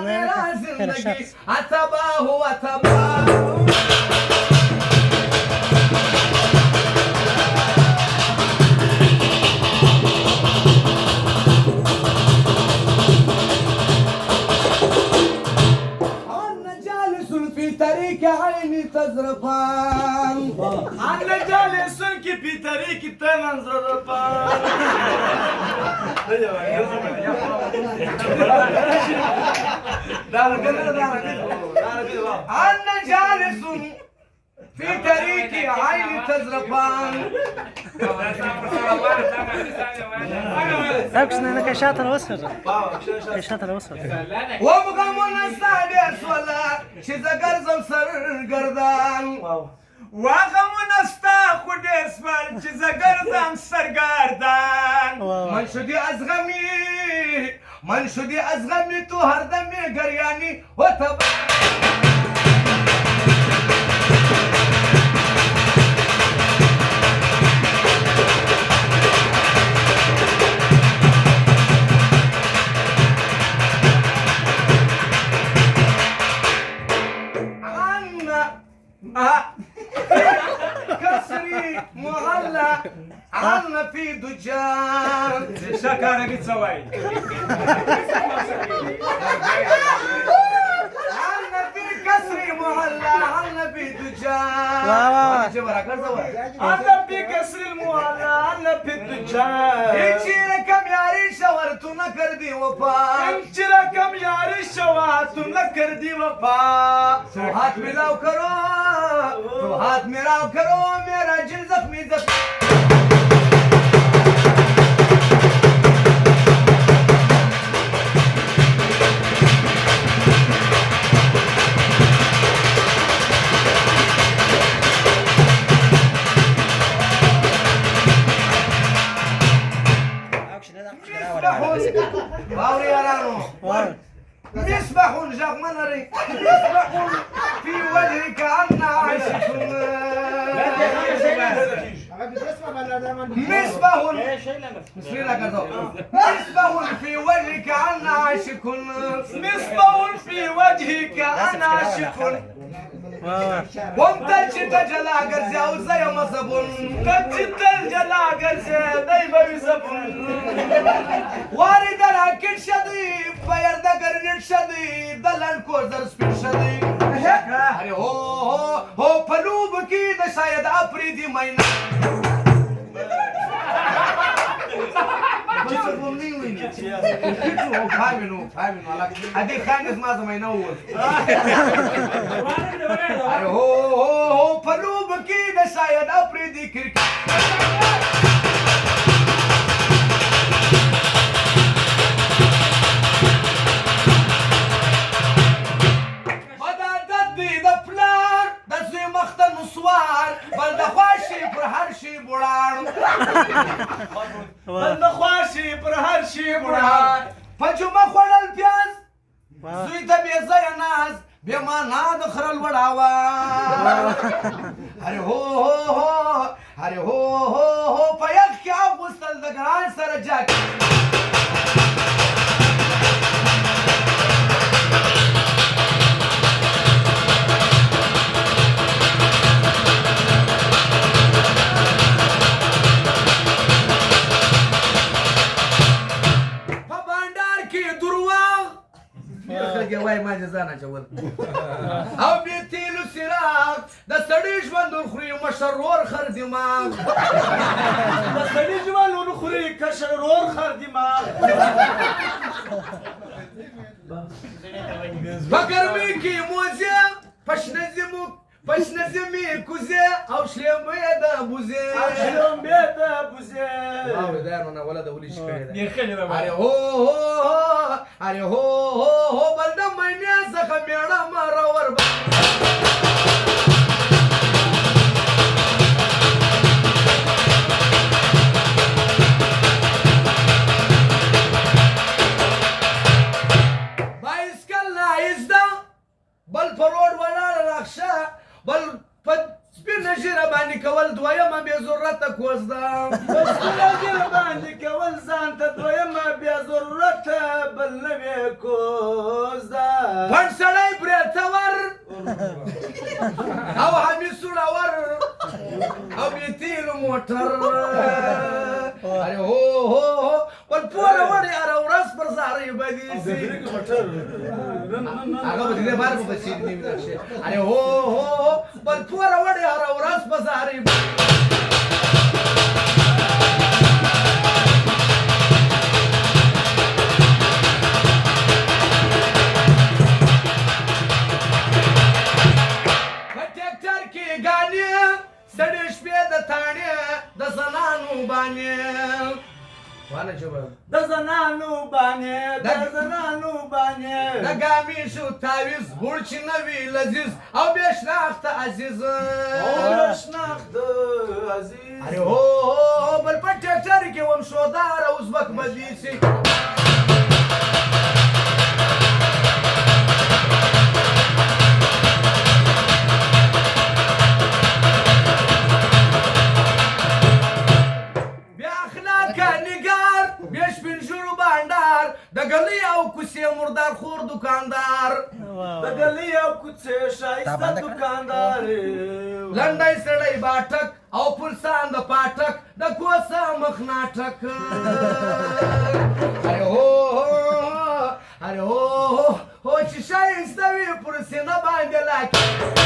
मेरा जिंदगी तबाह हुआ तबाह طريق عيني تزرفان أنا جالس في طريق تنزرفان أنا جالس في طريق عيني تزرفان أنا كشاطر وصل كشاطر وصل وابغى منستعد ولا شذكر زمسر قردان وغم نستاخد اسمال شذكر زمسر قردان من شدي أزغمي تهر دمي قرياني وتب كسري معلق عنا في دجان شكرا بتسوي عنا في كسري معلق عنا في دجان أنا بكسر المعلى أنا بالدجال إنشي ركم ياري شورتنا كردي وفا إنشي ركم ياري شواتنا كردي وفا تو हाथ मिलाओ करो मेरा जिल जख्मी باوري يارانو مصباح جغمنري مصباح في وجهك عنا عاشقون مصباح مصباح في وجهك عنا عاشقون مصباح في وجهك أنا عاشق وامتجت جلا قرزي أو زي مصبون تجد الجلا قرزي دايما يزبون وارد لكن شديد فيرد قرن شديد دلن كوزر سبين شديد أري هو فلوب كده شايد أبريدي ماينا فاهمينو هدي خانس ما زمان أول أري هو فلوب كده شايد أبريدي كرك بل خواشي پر هر شي بوډا پجما خوړل پیاز زوی ته بې ځای ناز بې معنا د خرل وړاوه هرې هو په یخ کې اغوستل د ګران سره جاک وای ما جزانا چول او بیتیلو سراغ د سړی ژوند خوري مشرور خر دماغ د سړی ژوند خوري کشرور خر دماغ بګرمي کې موزه پشنه زمي کوزه او شلمې د بوزه او دا نو ولدا ولي شکړه دی خلې اره هو بلد مې څخه میړه مرور بایسکل نایزدا بل پروډ ولا راخشه بل سپین ژیره باندې کول دویمه بې ضرورته کوزده سپین ژیره باندې کول ځان ته دویمه بې ضرورته بل نه وې کوزده پڼ سړی برېتور او همي سوړور او بې تیلو موټر ارې هو هو هو بل پوره وړې هره ورځ پر زارۍ بدې سي هغه به دې بار په بچي نیمې نقشې ارې هو هو هو بل پوره وړې هره ورځ په زارۍ سړې شپې د تاڼې د زنانو باندې وانه جواب د زنانو باندې د زنانو باندې د ګامې شو تعویز ګوړ چې نه وي لذیذ او بې شناخته عزیز شناخته عزیز ارې هو هو بل په ټیکټر کې وم شودار ازبک مجلسي د ګلۍ او کوڅې مردار خور دکاندار د ګلۍ او کوڅې ښایسته دکاندار لنډی سړی باټک او پلسان د پاټک د کوڅه مخ ناټک ارې هو ارې هو هو چې ښایسته وي پر سینه باندې لاکي